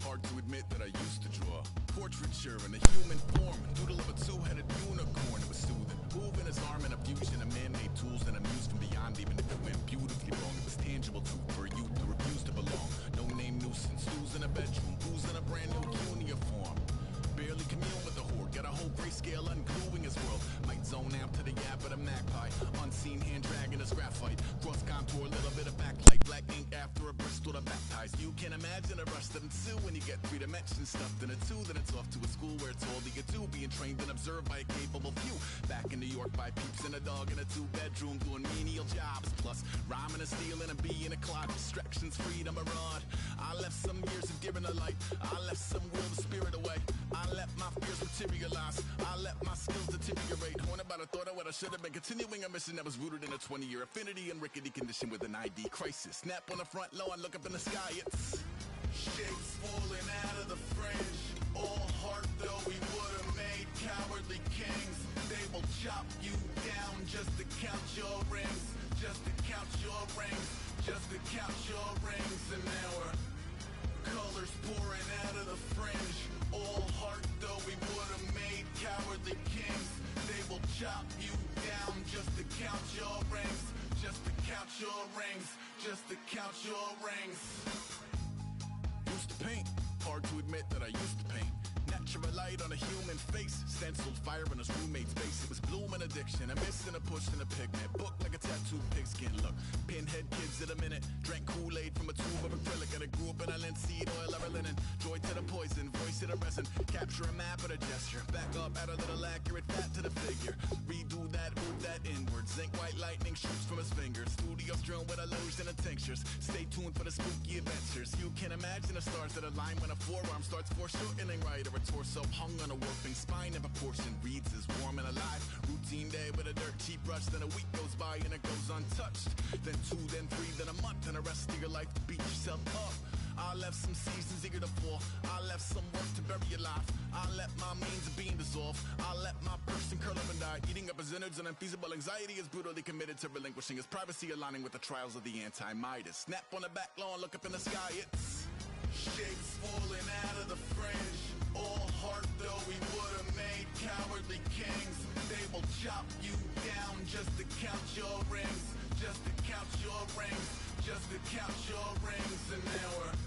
hard to admit that I used to draw portraiture in a human form, doodle of a two-headed unicorn. It was soothing, moving his arm in a fusion of man-made tools and amused from beyond, even if it went beautifully wrong. It was tangible too for a youth who refused to belong. No name nuisance, who's in a bedroom, who's in a brand new uniform. Barely commune with the horde, got a whole grayscale ungluing his world. Might zone out to the yap of the magpie, unseen hand dragging his graphite. Cross contour, a little bit of backlight, black ink after a Bristol to baptize. You can imagine a rush that ensue when you get 3 dimensions stuffed in a 2. Then it's off to a school where it's all that you do, being trained and observed by a capable few. Back in New York by peeps and a dog in a 2-bedroom doing menial jobs, plus rhyming and stealing a bee in a clock. Distractions, freedom, a rod. I left some years of giving a light, I left some will the spirit away. I let my fears materialize, I let my skills deteriorate. Horn about a thought of what I should have been, continuing a mission that was rooted in a 20-year affinity and rickety condition with an ID crisis. Snap on the front lawn, look up in the sky, it's shapes falling out of the fringe. All heart though we would have made cowardly kings. They will chop you down just to count your rings, just to count your rings, just to count your rings. And now we're colors pouring out of the fringe. All heart though we would have made cowardly kings. They will chop you down just to count your rings, just to count your rings, just to count your rings. Used to paint, hard to admit that I used to paint. Natural light on a human face, stenciled fire in his roommate's face. It was bloom and addiction, a miss and a push and a pigment. Book like a tattooed pigskin look. Pinhead kids in a minute, drank Kool-Aid from a tube of acrylic. And I grew up in a linseed oil of a linen. Joy to the poison, voice to the resin. Capture a map of a gesture. Back up, add a little accurate fat to the figure. Redo that, move that inward. Zinc white lightning shoots from his fingers. Studio strewn with illusion and tinctures. Stay tuned for the spooky adventures. You can imagine the stars that align when a forearm starts foreshortening right, or a torso hung on a warping spine of a portion reads as warm and alive. Routine day with a dirt cheap brush, then a week goes by and it goes untouched. Then 2, then 3, then a month, and the rest of your life to beat yourself up. I left some seasons eager to fall, I left some work to bury your life. I let my means of being dissolve, I let my person curl up and die. Eating up his innards and unfeasible anxiety is brutally committed to relinquishing his privacy, aligning with the trials of the anti-Midas. Snap on the back lawn, look up in the sky, it's shapes falling out of the fringe. All heart though we would have made cowardly kings. They will chop you down just to count your rings, just to count your rings, just to count your rings. And now we're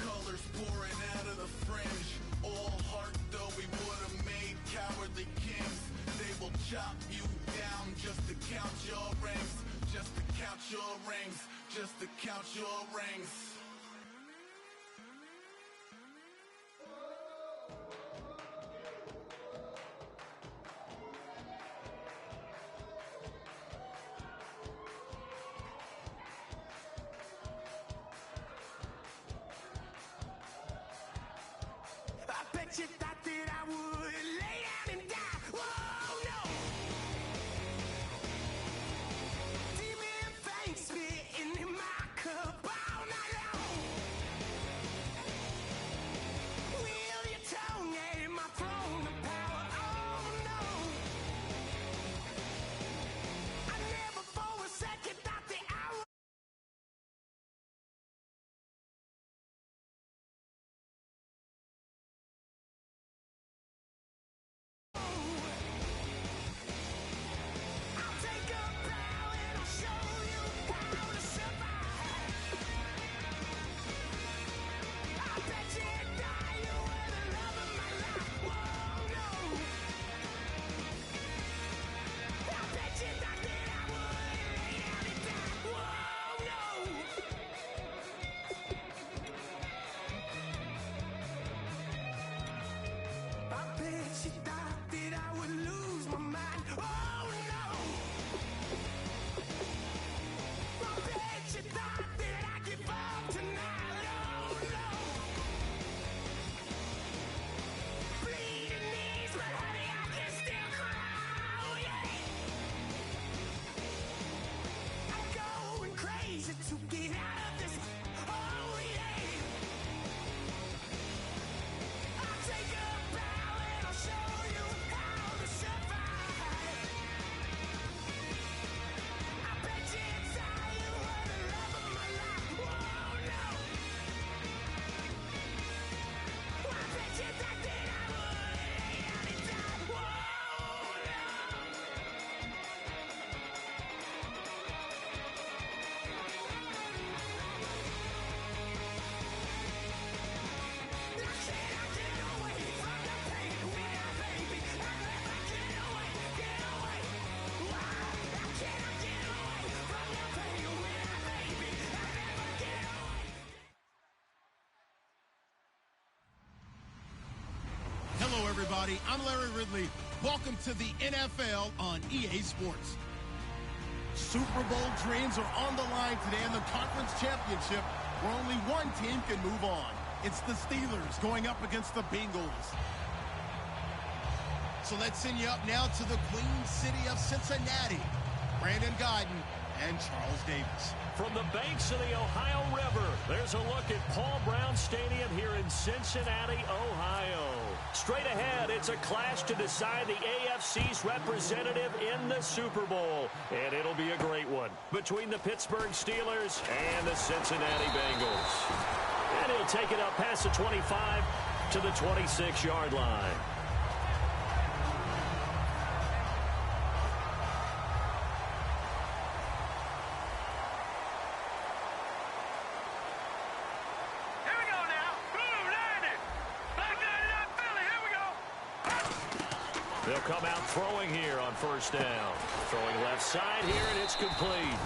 colors pouring out of the fringe. All heart though we would have made cowardly kings. They will chop you down just to count your rings, just to count your rings, just to count your rings. You thought that I would lay down and die. Whoa, no. Demon fangs spitting in my cup all night long. Wheel your tongue at my throne of power. Oh no. I never for a second thought that I would. She thought that I would lose my mind. Oh no! I bet she thought that I'd give up tonight. Oh no! Bleeding knees, but honey, I can still cry. Oh yeah! I'm going crazy to get out of this. Oh yeah! I'll take a bow and I'll show you how to survive. I bet you inside you were the love of my life. Whoa, no. everybody. I'm Larry Ridley. Welcome to the NFL on EA Sports. Super Bowl dreams are on the line today in the conference championship, where only one team can move on. It's the Steelers going up against the Bengals. So let's send you up now to the Queen City of Cincinnati. Brandon Guyton and Charles Davis. From the banks of the Ohio River, there's a look at Paul Brown Stadium here in Cincinnati, Ohio. Straight ahead, it's a clash to decide the AFC's representative in the Super Bowl. And it'll be a great one between the Pittsburgh Steelers and the Cincinnati Bengals. And he'll take it up past the 25 to the 26-yard line. They'll come out throwing here on first down. Throwing left side here, and it's complete.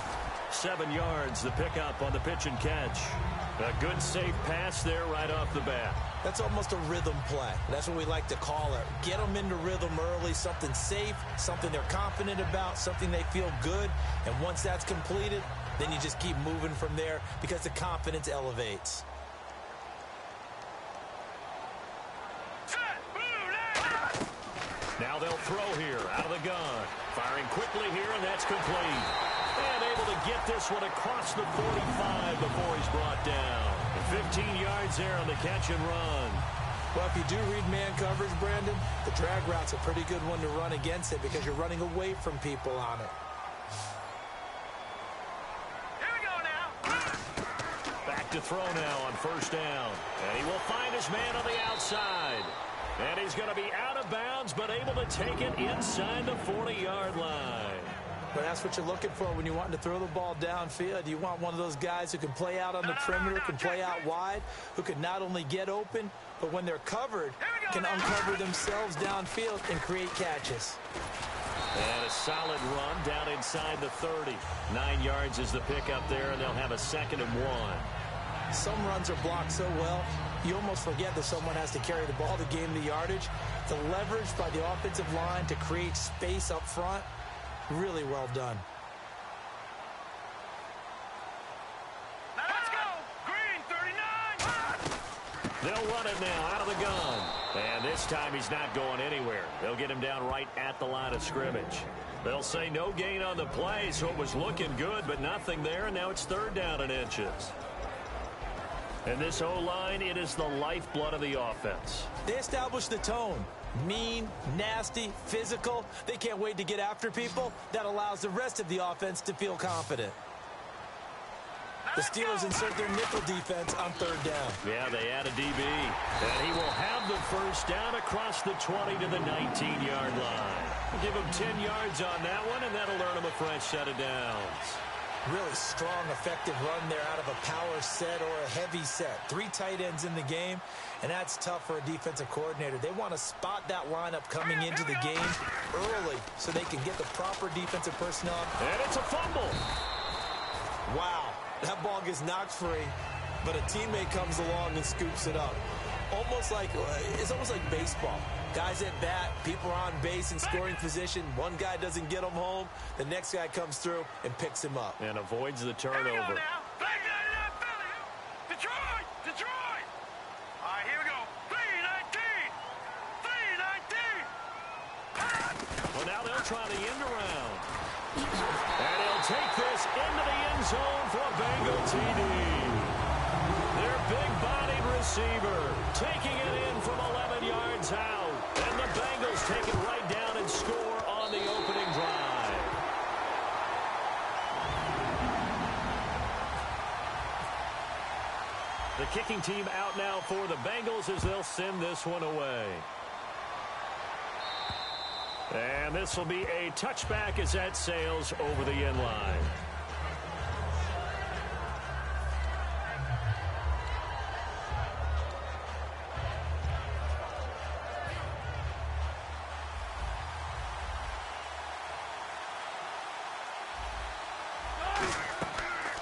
7 yards, the pickup on the pitch and catch. A good, safe pass there right off the bat. That's almost a rhythm play. That's what we like to call it. Get them into rhythm early, something safe, something they're confident about, something they feel good. And once that's completed, then you just keep moving from there because the confidence elevates. Now they'll throw here out of the gun. Firing quickly here, and that's complete. And able to get this one across the 45 before he's brought down. 15 yards there on the catch and run. Well, if you do read man coverage, Brandon, the drag route's a pretty good one to run against it because you're running away from people on it. Here we go now. Back to throw now on first down. And he will find his man on the outside. And he's going to be out of bounds, but able to take it inside the 40-yard line. But that's what you're looking for when you're wanting to throw the ball downfield. You want one of those guys who can play out on the perimeter, can play out wide, who can not only get open, but when they're covered, can uncover themselves downfield and create catches. And a solid run down inside the 30. 9 yards is the pickup there, and they'll have a 2nd and 1. Some runs are blocked so well, you almost forget that someone has to carry the ball to gain the yardage. The leverage by the offensive line to create space up front, really well done. Let's go. Green 39. They'll run it now out of the gun. And this time he's not going anywhere. They'll get him down right at the line of scrimmage. They'll say no gain on the play, so it was looking good, but nothing there, and now it's 3rd down and inches. And this O-line, it is the lifeblood of the offense. They establish the tone. Mean, nasty, physical. They can't wait to get after people. That allows the rest of the offense to feel confident. The Steelers insert their nickel defense on 3rd down. Yeah, they add a DB. And he will have the first down across the 20 to the 19-yard line. We'll give him 10 yards on that one, and that'll earn him a fresh set of downs. Really strong, effective run there out of a power set or a heavy set. 3 tight ends in the game, and that's tough for a defensive coordinator. They want to spot that lineup coming into the game early so they can get the proper defensive personnel. And it's a fumble. Wow, that ball gets knocked free, but a teammate comes along and scoops it up. It's almost like baseball. Guys at bat, people are on base in scoring position. One guy doesn't get him home. The next guy comes through and picks him up. And avoids the turnover. Here we go now. Flag 99 Philly. Detroit. All right, here we go. 3-19. Well, now they'll try the end around. And he'll take this into the end zone for a Bengal TD. Their big-bodied receiver taking it in from 11 yards out. And the Bengals take it right down and score on the opening drive. The kicking team out now for the Bengals as they'll send this one away. And this will be a touchback as that sails over the end line.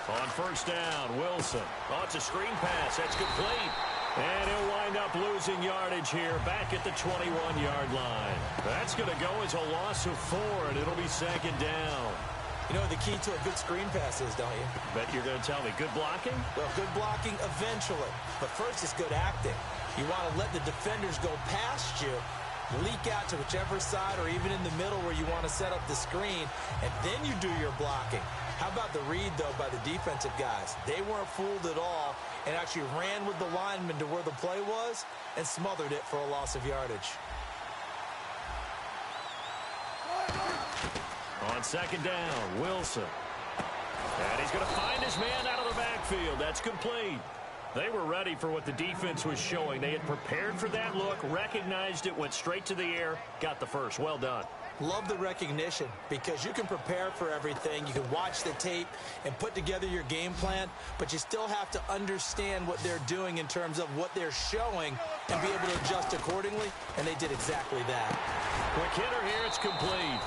On first down, Wilson. Oh, it's a screen pass. That's complete. And he'll wind up up losing yardage here back at the 21-yard line. That's going to go as a loss of 4, and it'll be second down. You know the key to a good screen pass is, don't you? Bet you're going to tell me. Good blocking? Well, good blocking eventually. But first it's good acting. You want to let the defenders go past you, leak out to whichever side or even in the middle where you want to set up the screen, and then you do your blocking. How about the read, though, by the defensive guys? They weren't fooled at all and actually ran with the lineman to where the play was and smothered it for a loss of yardage. On second down, Wilson. And he's going to find his man out of the backfield. That's complete. They were ready for what the defense was showing. They had prepared for that look, recognized it, went straight to the air, got the first. Well done. Love the recognition because you can prepare for everything. You can watch the tape and put together your game plan, but you still have to understand what they're doing in terms of what they're showing and be able to adjust accordingly, and they did exactly that. Quick hitter here, it's complete.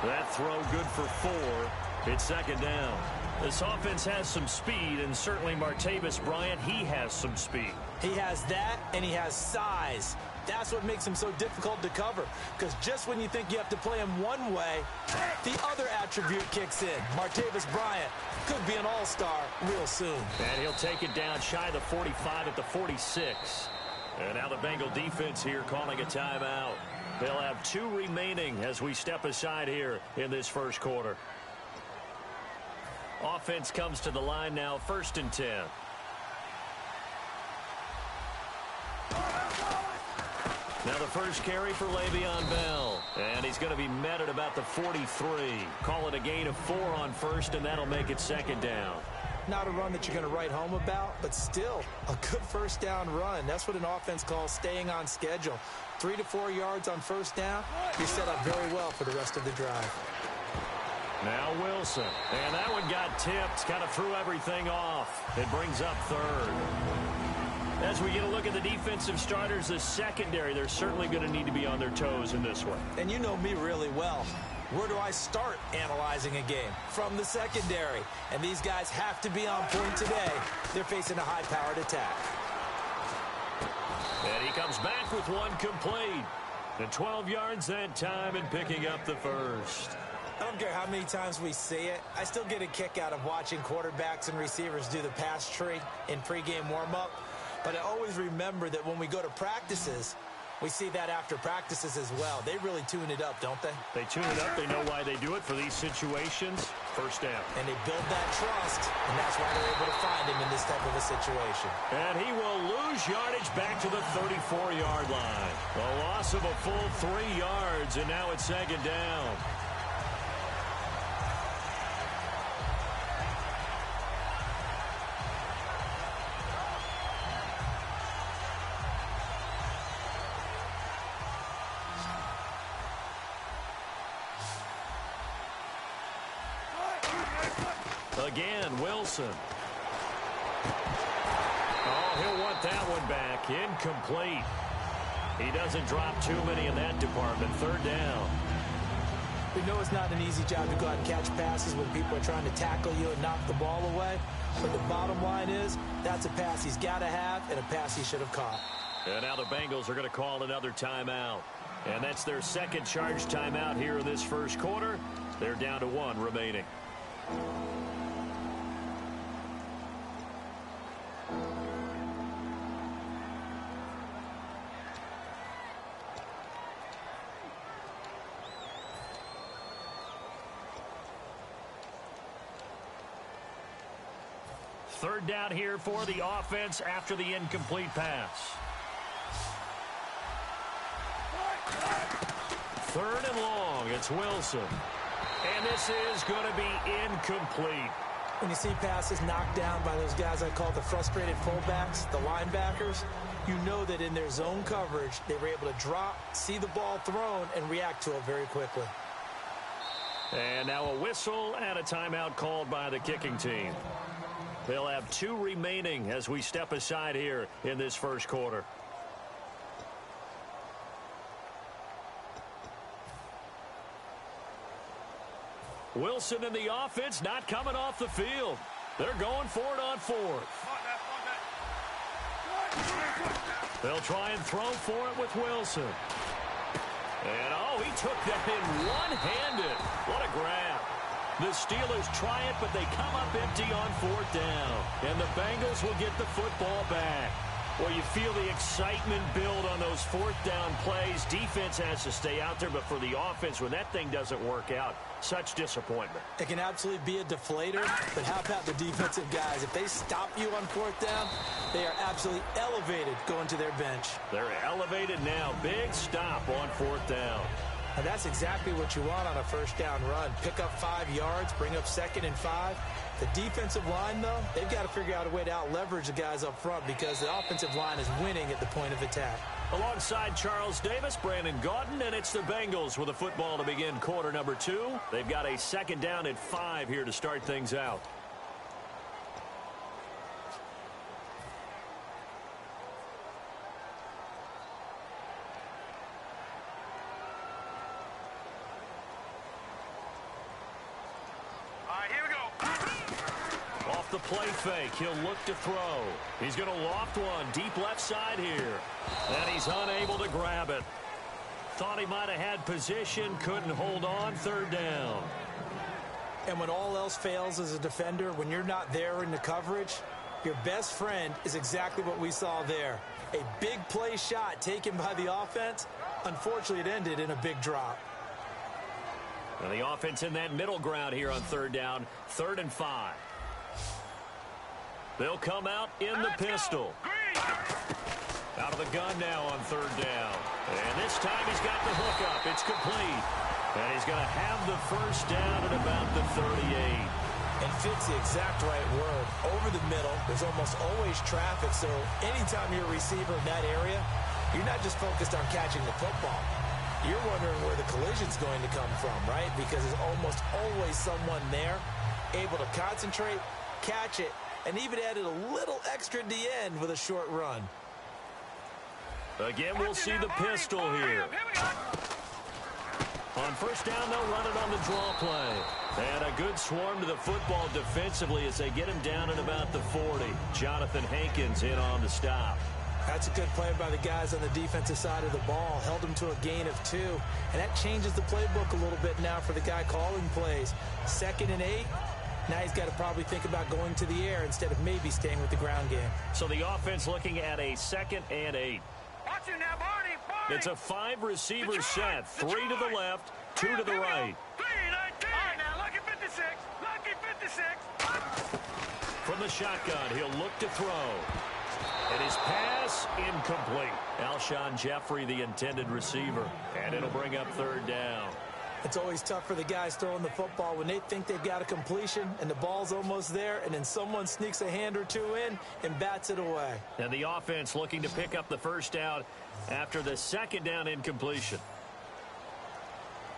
That throw good for 4. It's second down. This offense has some speed, and certainly Martavis Bryant, he has some speed. He has that, and he has size. That's what makes him so difficult to cover, because just when you think you have to play him one way, the other attribute kicks in. Martavis Bryant could be an all-star real soon. And he'll take it down shy of the 45 at the 46. And now the Bengal defense here calling a timeout. They'll have 2 remaining as we step aside here in this first quarter. Offense comes to the line now, 1st and 10. Now the first carry for Le'Veon Bell. And he's going to be met at about the 43. Call it a gain of 4 on first, and that'll make it second down. Not a run that you're going to write home about, but still a good first down run. That's what an offense calls staying on schedule. 3 to 4 yards on first down, you're set up very well for the rest of the drive. Now Wilson. And that one got tipped, kind of threw everything off. It brings up 3rd. As we get a look at the defensive starters, the secondary, they're certainly going to need to be on their toes in this one. And you know me really well. Where do I start analyzing a game? From the secondary. And these guys have to be on point today. They're facing a high-powered attack. And he comes back with one complete. And 12 yards that time and picking up the first. I don't care how many times we see it. I still get a kick out of watching quarterbacks and receivers do the pass tree in pregame warm-up. But I always remember that when we go to practices, we see that after practices as well. They really tune it up, don't they? They tune it up. They know why they do it for these situations. First down. And they build that trust, and that's why they're able to find him in this type of a situation. And he will lose yardage back to the 34-yard line. A loss of a full 3 yards, and now it's second down. Again, Wilson. Oh, he'll want that one back. Incomplete. He doesn't drop too many in that department. 3rd down. We know it's not an easy job to go out and catch passes when people are trying to tackle you and knock the ball away. But the bottom line is, that's a pass he's got to have and a pass he should have caught. And now the Bengals are going to call another timeout. And that's their second charge timeout here in this first quarter. They're down to 1 remaining. Third down here for the offense after the incomplete pass. 3rd and long. It's Wilson. And this is going to be incomplete. When you see passes knocked down by those guys I call the frustrated fullbacks, the linebackers, you know that in their zone coverage, they were able to drop, see the ball thrown, and react to it very quickly. And now a whistle and a timeout called by the kicking team. They'll have 2 remaining as we step aside here in this first quarter. Wilson and the offense not coming off the field. They're going for it on 4th. They'll try and throw for it with Wilson. And, oh, he took that in one-handed. What a grab. The Steelers try it, but they come up empty on 4th down. And the Bengals will get the football back. Well, you feel the excitement build on those 4th down plays. Defense has to stay out there, but for the offense, when that thing doesn't work out, such disappointment. It can absolutely be a deflator, but how about the defensive guys? If they stop you on 4th down, they are absolutely elevated going to their bench. They're elevated now. Big stop on 4th down. And that's exactly what you want on a 1st down run. Pick up 5 yards, bring up 2nd and 5. The defensive line, though, they've got to figure out a way to out-leverage the guys up front because the offensive line is winning at the point of attack. Alongside Charles Davis, Brandon Gaudin, and it's the Bengals with the football to begin quarter number 2. They've got a 2nd down and 5 here to start things out. The play fake. He'll look to throw. He's going to loft one deep left side here. And he's unable to grab it. Thought he might have had position. Couldn't hold on. 3rd down. And when all else fails as a defender, when you're not there in the coverage, your best friend is exactly what we saw there. A big play shot taken by the offense. Unfortunately, it ended in a big drop. And the offense in that middle ground here on 3rd down. 3rd and 5. They'll come out in the pistol. Out of the gun now on 3rd down. And this time he's got the hook up. It's complete. And he's going to have the 1st down at about the 38. And fits the exact right word. Over the middle, there's almost always traffic. So anytime you're a receiver in that area, you're not just focused on catching the football. You're wondering where the collision's going to come from, right? Because there's almost always someone there able to concentrate, catch it, and even added a little extra at the end with a short run. Again, we'll see the pistol here. On 1st down, they'll run it on the draw play. And a good swarm to the football defensively as they get him down at about the 40. Jonathan Hankins in on the stop. That's a good play by the guys on the defensive side of the ball. Held him to a gain of 2. And that changes the playbook a little bit now for the guy calling plays. 2nd and 8. Now he's got to probably think about going to the air instead of maybe staying with the ground game. So the offense looking at a 2nd and 8. Watch it now, Barney. It's a 5-receiver set. 3 to the left, 2 to the right. 3-19. All right, now, lucky 56. Lucky 56. From the shotgun, he'll look to throw. And his pass incomplete. Alshon Jeffrey, the intended receiver. And it'll bring up 3rd down. It's always tough for the guys throwing the football when they think they've got a completion and the ball's almost there, and then someone sneaks a hand or 2 in and bats it away. And the offense looking to pick up the 1st down after the 2nd down incompletion.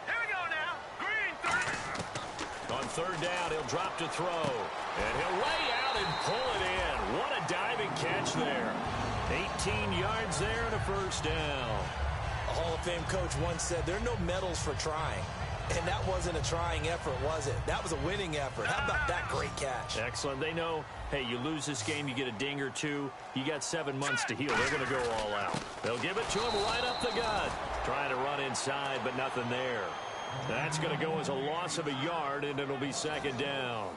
Here we go now. Green, 30. On 3rd down, he'll drop to throw. And he'll lay out and pull it in. What a diving catch there. 18 yards there and a 1st down. A Hall of Fame coach once said there are no medals for trying. And that wasn't a trying effort, was it? That was a winning effort. How about that great catch? Excellent. They know, hey, you lose this game, you get a ding or 2. You got 7 months to heal. They're going to go all out. They'll give it to him right up the gut. Trying to run inside, but nothing there. That's going to go as a loss of a yard, and it'll be 2nd down.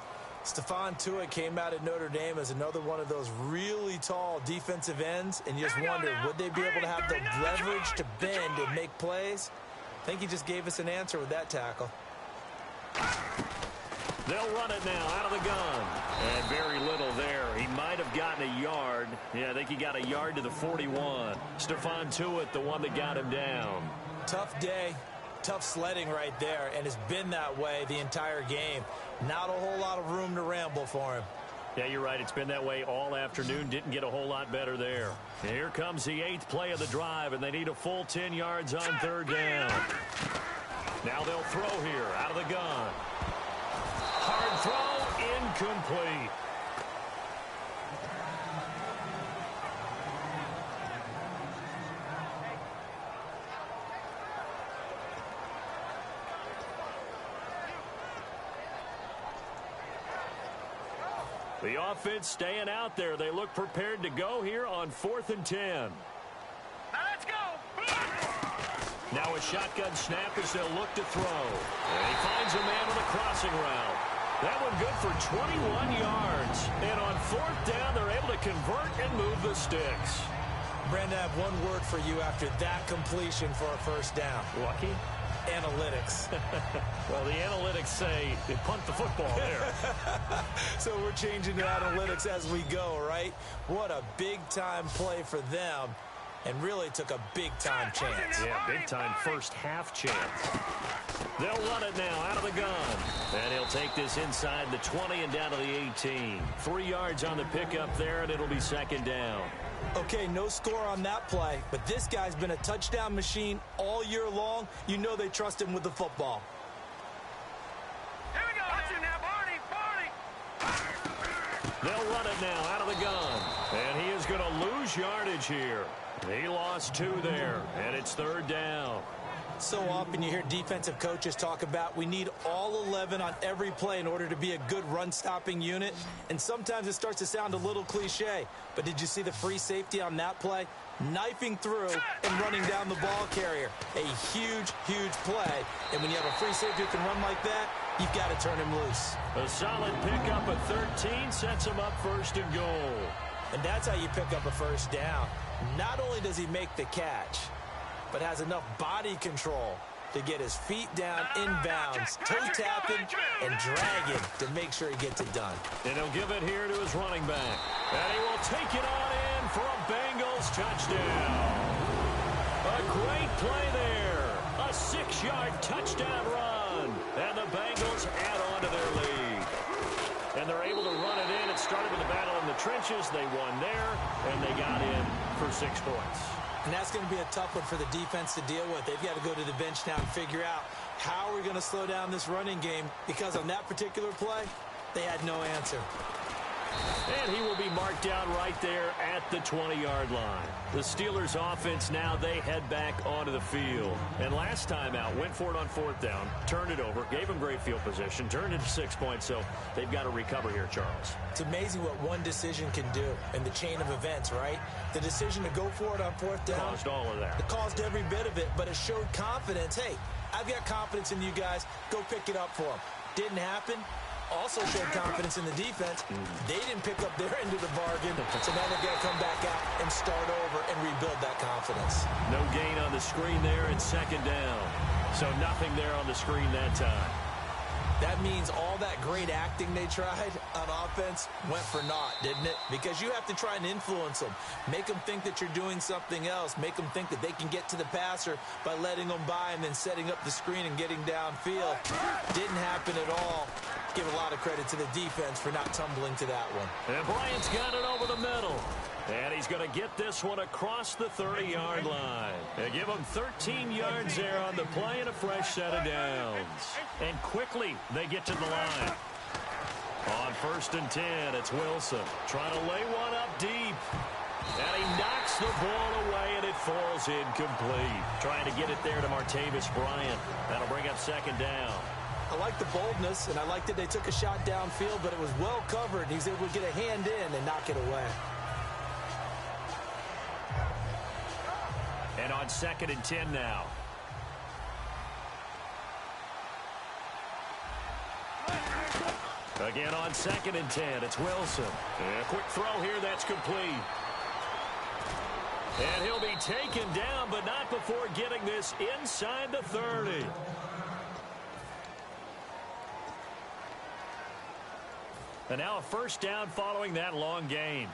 Stephon Tuitt came out at Notre Dame as another one of those really tall defensive ends, and you just wondered, would they be able to have the leverage to bend and make plays? I think he just gave us an answer with that tackle. They'll run it now out of the gun. And very little there. He might have gotten a yard. Yeah, I think he got a yard to the 41. Stephon Tuitt, the one that got him down. Tough day. Tough sledding right there, and it's been that way the entire game. Not a whole lot of room to ramble for him. Yeah, you're right. It's been that way all afternoon. Didn't get a whole lot better there. And here comes the 8th play of the drive, and they need a full 10 yards on 3rd down. Now they'll throw here out of the gun. Hard throw, incomplete. The offense staying out there. They look prepared to go here on 4th and 10. Now a shotgun snap as they'll look to throw. And he finds a man with a crossing route. That one good for 21 yards. And on fourth down, they're able to convert and move the sticks. Brandon, I have one word for you after that completion for a first down. Lucky? Analytics. Well, the analytics say they punt the football there. So we're changing to analytics as we go, right? What a big-time play for them. And really took a big-time chance. Yeah, big-time first-half chance. They'll run it now out of the gun. And he'll take this inside the 20 and down to the 18. 3 yards on the pickup there, and it'll be second down. Okay, no score on that play, but this guy's been a touchdown machine all year long. You know they trust him with the football. Here we go. Watch it now, Barney. They'll run it now out of the gun. And he is going to lose yardage here. He lost 2 there, and it's third down. So often you hear defensive coaches talk about we need all 11 on every play in order to be a good run-stopping unit. And sometimes it starts to sound a little cliche. But did you see the free safety on that play? Knifing through and running down the ball carrier. A huge, huge play. And when you have a free safety who can run like that, you've got to turn him loose. A solid pickup at 13 sets him up first and goal. And that's how you pick up a first down. Not only does he make the catch, but has enough body control to get his feet down inbounds, toe tapping, and dragging to make sure he gets it done. And he'll give it here to his running back. And he will take it on in for a Bengals touchdown. A great play there. A 6-yard touchdown run. And the Bengals add on to their lead. And they're able to run it in. It started with a battle in the trenches. They won there, and they got in for 6 points. And that's going to be a tough one for the defense to deal with. They've got to go to the bench now and figure out how we're going to slow down this running game, because on that particular play, they had no answer. And he will be marked down right there at the 20-yard line. The Steelers' offense now, they head back onto the field. And last time out, went for it on fourth down, turned it over, gave them great field position, turned it to 6 points, so they've got to recover here, Charles. It's amazing what one decision can do in the chain of events, right? The decision to go for it on fourth down. Caused all of that. It caused every bit of it, but it showed confidence. Hey, I've got confidence in you guys. Go pick it up for them. Didn't happen. Also showed confidence in the defense. They didn't pick up their end of the bargain, so now they've got to come back out and start over and rebuild that confidence. No gain on the screen there, and second down. So nothing there on the screen that time. That means all that great acting they tried on offense went for naught, didn't it? Because you have to try and influence them. Make them think that you're doing something else. Make them think that they can get to the passer by letting them by and then setting up the screen and getting downfield. Didn't happen at all. Give a lot of credit to the defense for not tumbling to that one. And Bryant's got it over the middle. And he's going to get this one across the 30-yard line. They give him 13 yards there on the play and a fresh set of downs. And quickly they get to the line. On 1st and 10, it's Wilson trying to lay one up deep. And he knocks the ball away, and it falls incomplete. Trying to get it there to Martavis Bryant. That'll bring up second down. I like the boldness, and I like that they took a shot downfield, but it was well covered, and he's able to get a hand in and knock it away. And on 2nd and 10 now. Again on 2nd and 10, it's Wilson. And a quick throw here, that's complete. And he'll be taken down, but not before getting this inside the 30. And now a first down following that long gain.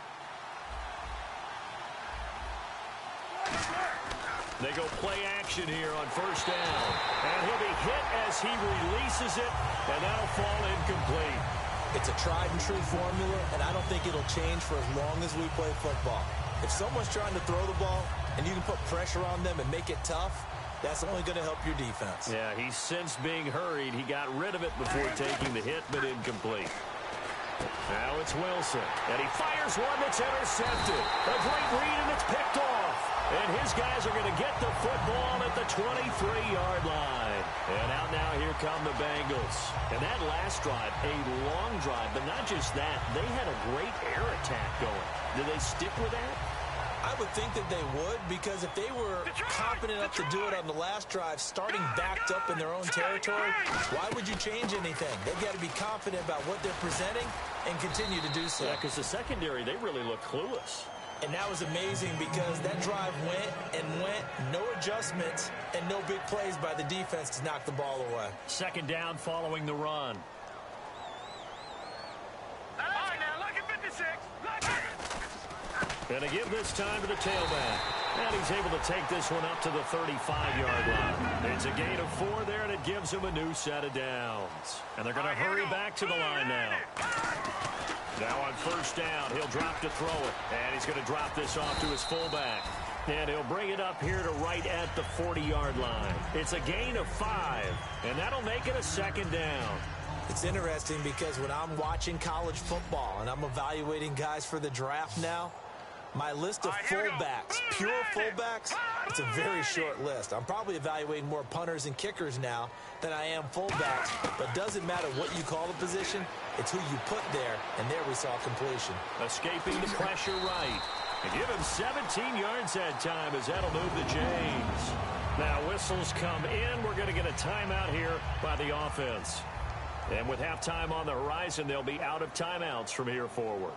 They go play action here on first down. And he'll be hit as he releases it, and that'll fall incomplete. It's a tried-and-true formula, and I don't think it'll change for as long as we play football. If someone's trying to throw the ball and you can put pressure on them and make it tough, that's only going to help your defense. Yeah, he's since being hurried. He got rid of it before taking the hit, but incomplete. Now it's Wilson, and he fires one that's intercepted. A great read, and it's picked off. And his guys are going to get the football at the 23-yard line. And out now, here come the Bengals. And that last drive, a long drive, but not just that. They had a great air attack going. Do they stick with that? I would think that they would, because if they were confident enough to do it on the last drive, starting backed up in their own territory, why would you change anything? They've got to be confident about what they're presenting and continue to do so. Yeah, because the secondary, they really look clueless. And that was amazing because that drive went and went, no adjustments, and no big plays by the defense to knock the ball away. Second down following the run. All right, now, look at 56. Look at And to give this time to the tailback. And he's able to take this one up to the 35-yard line. It's a gain of 4 there, and it gives him a new set of downs. And they're going to hurry back to the line now. Now on first down, he'll drop to throw it. And he's going to drop this off to his fullback. And he'll bring it up here to right at the 40-yard line. It's a gain of 5, and that'll make it a second down. It's interesting because when I'm watching college football and I'm evaluating guys for the draft now, my list of fullbacks, pure fullbacks, it's a very short list. I'm probably evaluating more punters and kickers now than I am fullbacks. But it doesn't matter what you call the position, it's who you put there, and there we saw completion. Escaping the pressure right. And give him 17 yards that time as that'll move the chains. Now whistles come in. We're going to get a timeout here by the offense. And with halftime on the horizon, they'll be out of timeouts from here forward.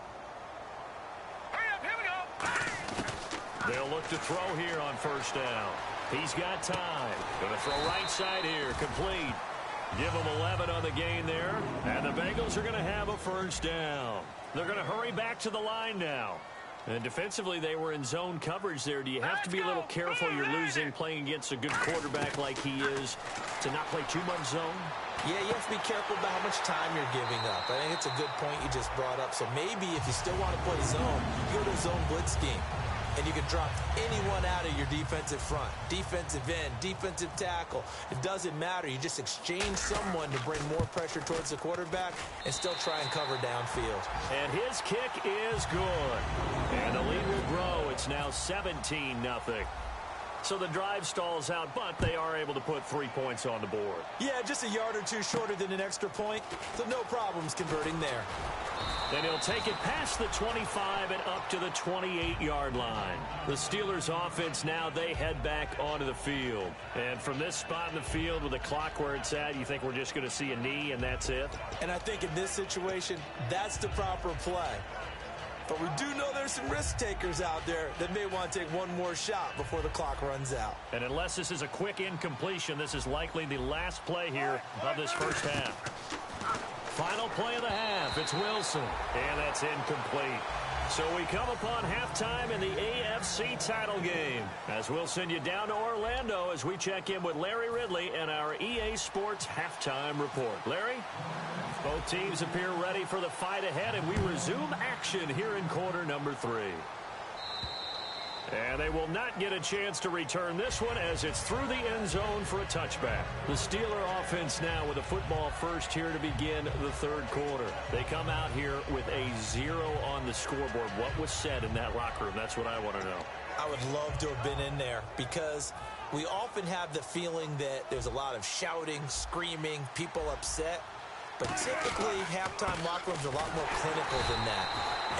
Hurry up, here we go. They'll look to throw here on first down. He's got time. Going to throw right side here, complete. Give him 11 on the gain there. And the Bengals are going to have a first down. They're going to hurry back to the line now. And defensively, they were in zone coverage there. Do you have to be a little careful? You're losing playing against a good quarterback like he is to not play too much zone? Yeah, you have to be careful about how much time you're giving up. I think it's a good point you just brought up. So maybe if you still want to play zone, you go to a zone blitz scheme. And you can drop anyone out of your defensive front, defensive end, defensive tackle. It doesn't matter. You just exchange someone to bring more pressure towards the quarterback and still try and cover downfield. And his kick is good. And the lead will grow. It's now 17-0. So the drive stalls out, but they are able to put 3 points on the board. Yeah, just a yard or two shorter than an extra point, so no problems converting there. Then he'll take it past the 25 and up to the 28-yard line. The Steelers' offense now, they head back onto the field. And from this spot in the field with the clock where it's at, you think we're just going to see a knee and that's it? And I think in this situation, that's the proper play. But we do know there's some risk takers out there that may want to take one more shot before the clock runs out. And unless this is a quick incompletion, this is likely the last play here of this first half. Final play of the half. It's Wilson. And that's incomplete. So we come upon halftime in the AFC title game. As we'll send you down to Orlando as we check in with Larry Ridley and our EA Sports halftime report. Larry? Both teams appear ready for the fight ahead, and we resume action here in quarter number 3. And they will not get a chance to return this one as it's through the end zone for a touchback. The Steeler offense now with a football first here to begin the third quarter. They come out here with a 0 on the scoreboard. What was said in that locker room? That's what I want to know. I would love to have been in there because we often have the feeling that there's a lot of shouting, screaming, people upset. But typically, halftime locker rooms are a lot more clinical than that.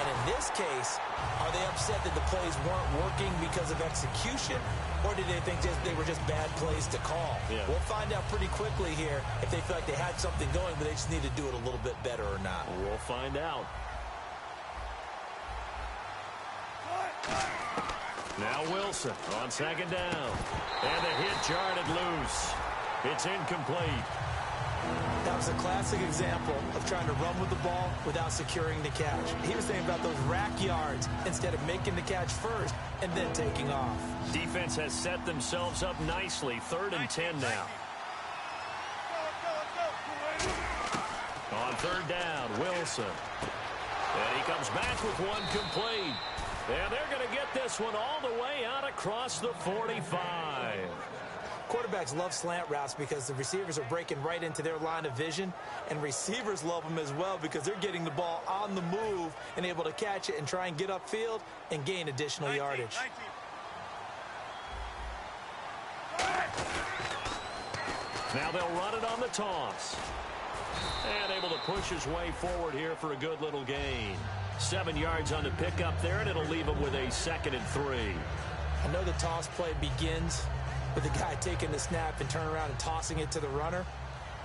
And in this case, are they upset that the plays weren't working because of execution? Or did they think they were just bad plays to call? Yeah. We'll find out pretty quickly here if they feel like they had something going, but they just need to do it a little bit better or not. We'll find out. Now Wilson on second down. And the hit jarred it loose. It's incomplete. That was a classic example of trying to run with the ball without securing the catch. He was thinking about those rack yards instead of making the catch first and then taking off. Defense has set themselves up nicely. 3rd and 10 now. On third down, Wilson. And he comes back with one complete. And they're going to get this one all the way out across the 45. Quarterbacks love slant routes because the receivers are breaking right into their line of vision, and receivers love them as well because they're getting the ball on the move and able to catch it and try and get upfield and gain additional yardage. Now they'll run it on the toss. And able to push his way forward here for a good little gain. 7 yards on the pickup there, and it'll leave him with a 2nd and 3. I know the toss play begins with the guy taking the snap and turning around and tossing it to the runner.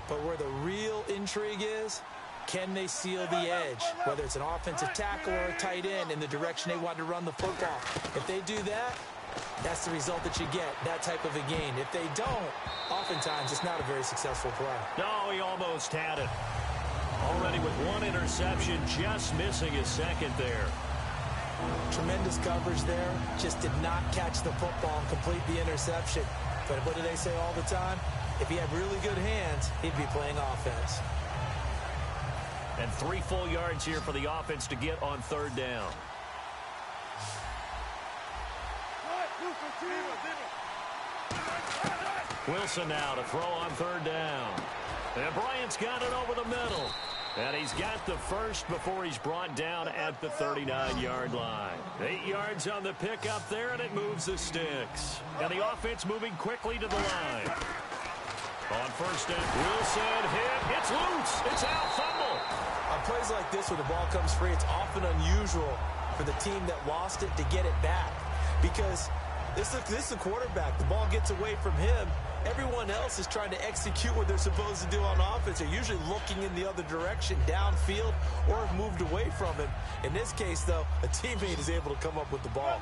But where the real intrigue is, can they seal the edge, whether it's an offensive tackle or a tight end, in the direction they want to run the football? If they do that, that's the result that you get, that type of a gain. If they don't, oftentimes it's not a very successful play. No, he almost had it. Already with 1 interception, just missing his 2nd there. Tremendous coverage there. Just did not catch the football and complete the interception. But what do they say all the time? If he had really good hands, he'd be playing offense. And 3 full yards here for the offense to get on 3rd down. Wilson now to throw on 3rd down. And Bryant's got it over the middle. And he's got the first before he's brought down at the 39-yard line. 8 yards on the pickup there, and it moves the sticks. And the offense moving quickly to the line. On 1st down, Wilson hit. It's loose. It's out. Fumble. On plays like this where the ball comes free, it's often unusual for the team that lost it to get it back. Because this is a quarterback. The ball gets away from him. Everyone else is trying to execute what they're supposed to do on offense. They're usually looking in the other direction, downfield, or have moved away from him. In this case, though, a teammate is able to come up with the ball.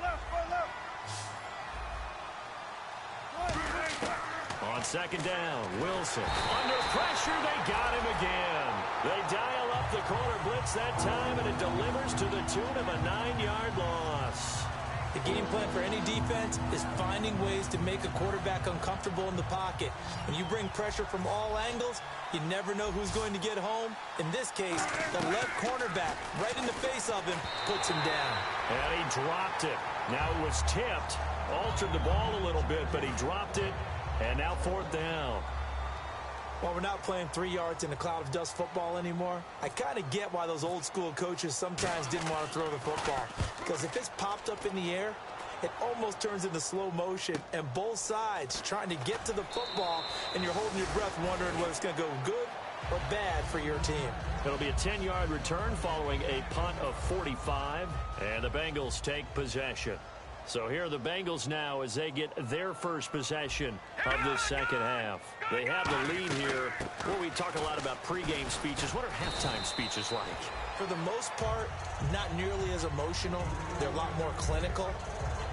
On 2nd down, Wilson. Under pressure, they got him again. They dial up the corner blitz that time, and it delivers to the tune of a 9-yard loss. The game plan for any defense is finding ways to make a quarterback uncomfortable in the pocket. When you bring pressure from all angles, you never know who's going to get home. In this case, the left cornerback, right in the face of him, puts him down. And he dropped it. Now it was tipped. Altered the ball a little bit, but he dropped it. And now 4th down. While we're not playing 3 yards in a cloud of dust football anymore, I kind of get why those old school coaches sometimes didn't want to throw the football. Because if it's popped up in the air, it almost turns into slow motion, and both sides trying to get to the football, and you're holding your breath wondering whether it's going to go good or bad for your team. It'll be a 10-yard return following a punt of 45, and the Bengals take possession. So here are the Bengals now as they get their first possession of this 2nd half. They have the lead here. Well, we talk a lot about pregame speeches. What are halftime speeches like? For the most part, not nearly as emotional. They're a lot more clinical.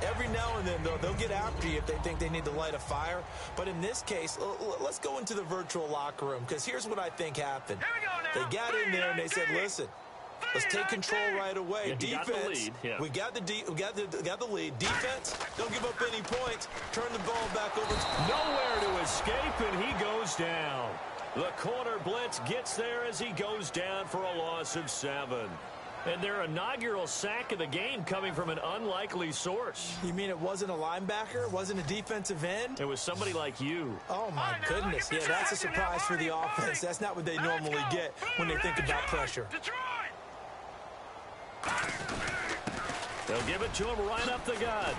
Every now and then, though, they'll get after you if they think they need to light a fire. But in this case, let's go into the virtual locker room, because here's what I think happened. They got in there and they said, listen, let's take control right away. Yeah, Defense, we got the lead. Defense, don't give up any points. Turn the ball back over. Nowhere to escape, and he goes down. The corner blitz gets there as he goes down for a loss of 7. And their inaugural sack of the game coming from an unlikely source. You mean it wasn't a linebacker? It wasn't a defensive end? It was somebody like you. Oh, my goodness. Yeah, that's a surprise for the offense. That's not what they normally get when they think about pressure. They'll give it to him right up the gut.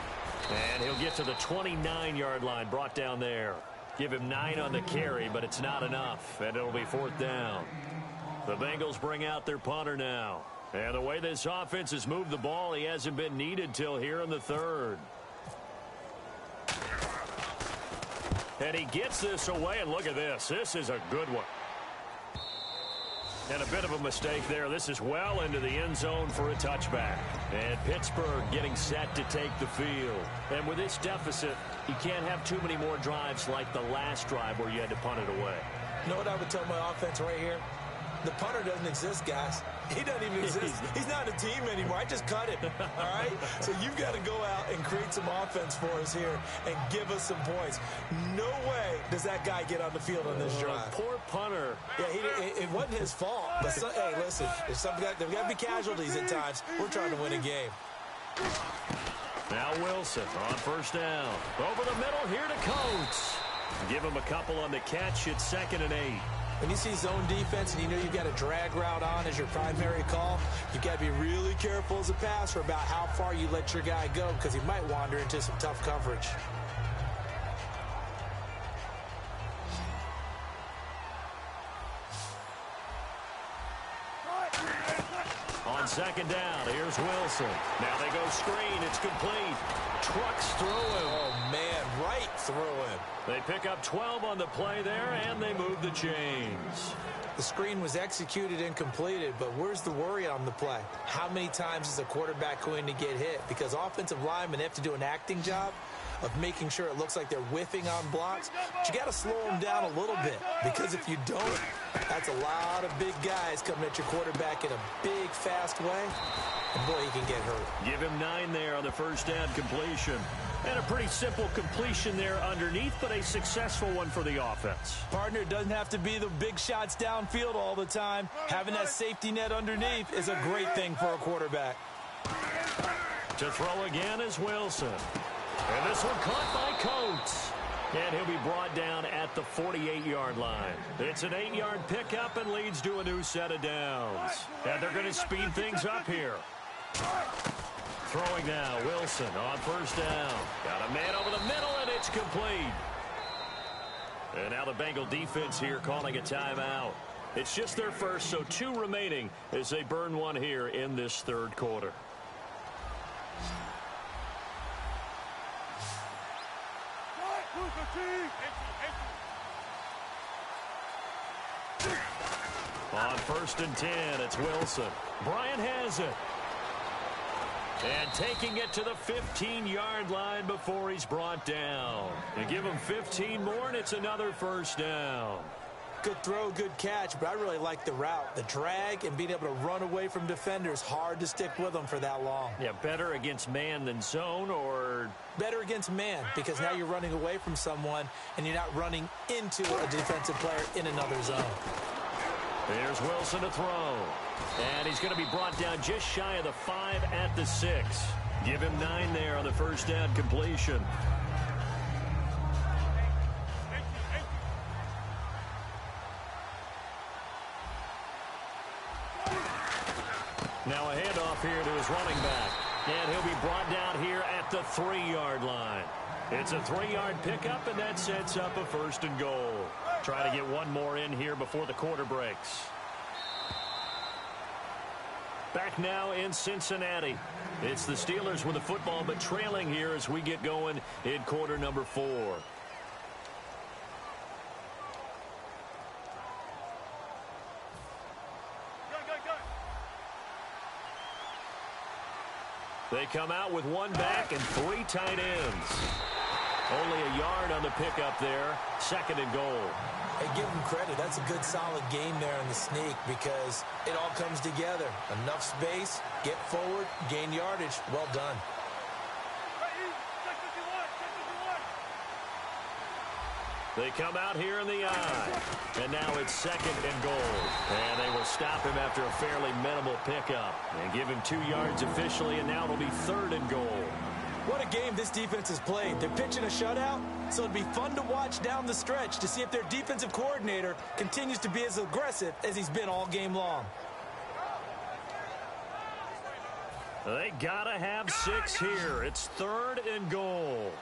And he'll get to the 29-yard line, brought down there. Give him 9 on the carry, but it's not enough, and it'll be 4th down. The Bengals bring out their punter now. And the way this offense has moved the ball, he hasn't been needed till here in the 3rd. And he gets this away, and look at this. This is a good one. And a bit of a mistake there. This is well into the end zone for a touchback. And Pittsburgh getting set to take the field. And with this deficit, you can't have too many more drives like the last drive where you had to punt it away. You know what I would tell my offense right here? The punter doesn't exist, guys. He doesn't even exist. He's not a team anymore. I just cut him, all right? So you've got to go out and create some offense for us here and give us some points. No way does that guy get on the field on this drive. Poor punter. Yeah, it wasn't his fault. But hey, listen, there's got to be casualties at times. We're trying to win a game. Now Wilson on 1st down. Over the middle here to Coates. Give him a couple on the catch. It's 2nd and 8. When you see zone defense and you know you've got a drag route on as your primary call, you've got to be really careful as a passer about how far you let your guy go, because he might wander into some tough coverage. On second down. Here's Wilson. Now they go screen. It's complete. Trucks through him. Oh, man, right through him. They pick up 12 on the play there, and they move the chains. The screen was executed and completed, but where's the worry on the play? How many times is a quarterback going to get hit? Because offensive linemen have to do an acting job of making sure it looks like they're whiffing on blocks. But you got to slow them down a little bit, because if you don't, that's a lot of big guys coming at your quarterback in a big, fast way. And boy, he can get hurt. Give him 9 there on the first down completion. And a pretty simple completion there underneath, but a successful one for the offense. Partner, it doesn't have to be the big shots downfield all the time. Having that safety net underneath is a great thing for a quarterback. To throw again is Wilson. And this one caught by Coates. And he'll be brought down at the 48-yard line. It's an 8-yard pickup and leads to a new set of downs. And they're going to speed things up here. Throwing now, Wilson on first down. Got a man over the middle, and it's complete. And now the Bengal defense here calling a timeout. It's just their first, so 2 remaining as they burn one here in this third quarter. On first and 10, it's Wilson. Bryant has it. And taking it to the 15-yard line before he's brought down. And give him 15 more, and it's another first down. Good throw, good catch, but I really like the route. The drag and being able to run away from defenders, hard to stick with them for that long. Yeah, better against man than zone, or? Better against man, because now you're running away from someone, and you're not running into a defensive player in another zone. Here's Wilson to throw. And he's going to be brought down just shy of the 5 at the 6. Give him 9 there on the first down completion. Now a handoff here to his running back. And he'll be brought down here at the 3-yard line. It's a 3-yard pickup, and that sets up a first and goal. Try to get one more in here before the quarter breaks. Back now in Cincinnati. It's the Steelers with the football, but trailing here as we get going in quarter number 4. They come out with 1 back and 3 tight ends. Only a yard on the pickup there. Second and goal. Hey, give them credit. That's a good, solid game there in the sneak, because it all comes together. Enough space, get forward, gain yardage. Well done. They come out here in the eye. And now it's second and goal. And they will stop him after a fairly minimal pickup. And give him 2 yards officially, and now it'll be third and goal. What a game this defense has played. They're pitching a shutout, so it'd be fun to watch down the stretch to see if their defensive coordinator continues to be as aggressive as he's been all game long. They gotta have 6 here. It's third and goal.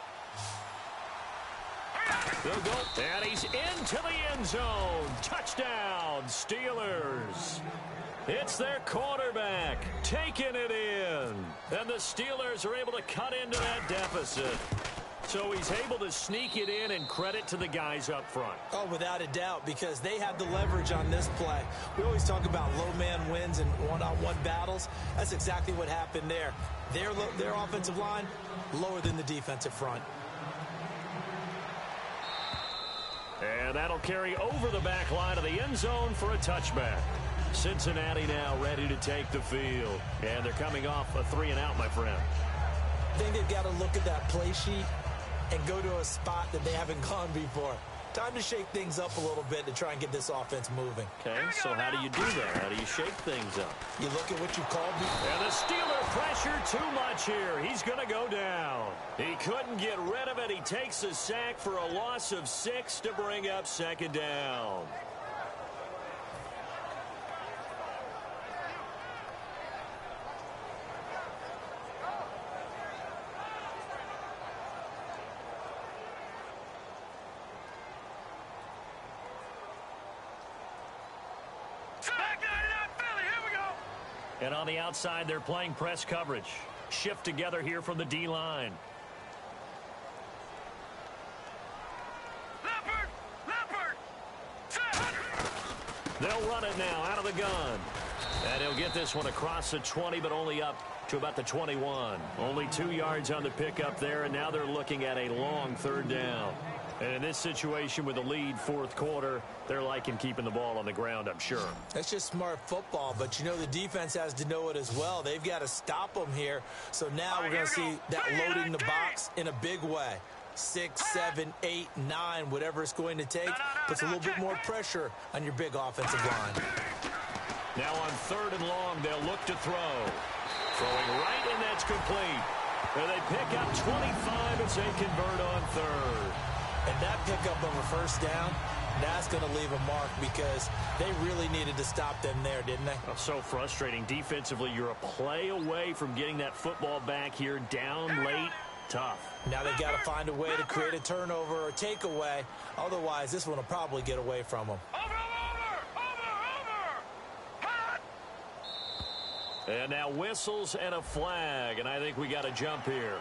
They'll go, and he's into the end zone. Touchdown, Steelers. It's their quarterback taking it in. And the Steelers are able to cut into that deficit. So he's able to sneak it in, and credit to the guys up front. Oh, without a doubt, because they have the leverage on this play. We always talk about low man wins and one-on-one battles. That's exactly what happened there. Their offensive line lower than the defensive front. And that'll carry over the back line of the end zone for a touchback. Cincinnati now ready to take the field. And they're coming off a 3-and-out, my friend. I think they've got to look at that play sheet and go to a spot that they haven't gone before. Time to shake things up a little bit to try and get this offense moving. Okay, so how do you do that? How do you shake things up? You look at what you called before. And the Steeler pressure too much here. He's going to go down. He couldn't get rid of it. He takes a sack for a loss of 6 to bring up second down. And on the outside, they're playing press coverage. Shift together here from the D-line. They'll run it now out of the gun. And he'll get this one across the 20, but only up to about the 21. Only 2 yards on the pickup there, and now they're looking at a long third down. And in this situation with a lead fourth quarter, they're liking keeping the ball on the ground, I'm sure. That's just smart football, but you know the defense has to know it as well. They've got to stop them here. So now we're going to see that loading the box in a big way. 6, 7, 8, 9, whatever it's going to take, puts a little bit more pressure on your big offensive line. Now on third and long, they'll look to throw. Throwing right, and that's complete. And they pick up 25 as they convert on third. And that pickup of a first down, that's going to leave a mark because they really needed to stop them there, didn't they? Oh, so frustrating. Defensively, you're a play away from getting that football back here down late. Tough. Now they've got to find a way to create a turnover or takeaway. Otherwise, this one will probably get away from them. And now whistles and a flag, and I think we got a jump here.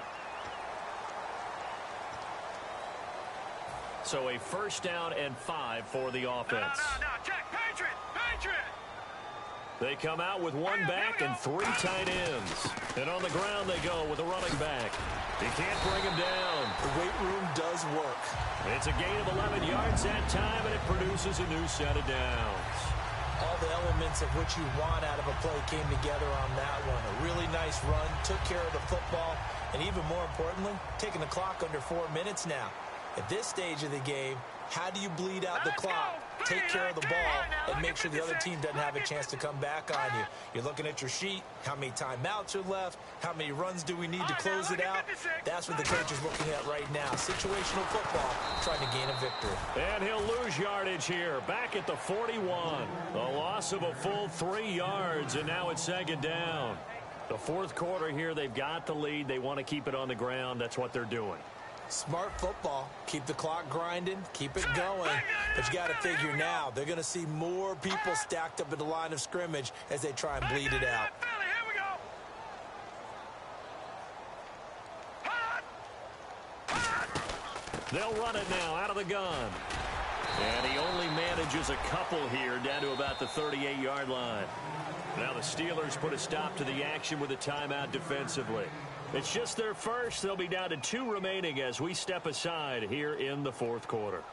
So a first down and 5 for the offense. Check, Patriot! They come out with one back and 3 tight ends. And on the ground they go with a running back. He can't bring him down. The weight room does work. It's a gain of 11 yards that time, and it produces a new set of downs. All the elements of what you want out of a play came together on that one. A really nice run, took care of the football, and even more importantly, taking the clock under 4 minutes now. At this stage of the game, how do you bleed out the clock, take care of the ball, and make sure the other team doesn't have a chance to come back on you? You're looking at your sheet, how many timeouts are left, how many runs do we need to close it out? That's what the coach is looking at right now. Situational football, trying to gain a victory. And he'll lose yardage here, back at the 41. A loss of a full 3 yards, and now it's second down. The fourth quarter here, they've got the lead. They want to keep it on the ground. That's what they're doing. Smart football. Keep the clock grinding. Keep it going. But you got to figure now, they're going to see more people stacked up at the line of scrimmage as they try and bleed it out. They'll run it now out of the gun. And he only manages a couple here down to about the 38-yard line. Now the Steelers put a stop to the action with a timeout defensively. It's just their first. They'll be down to 2 remaining as we step aside here in the fourth quarter.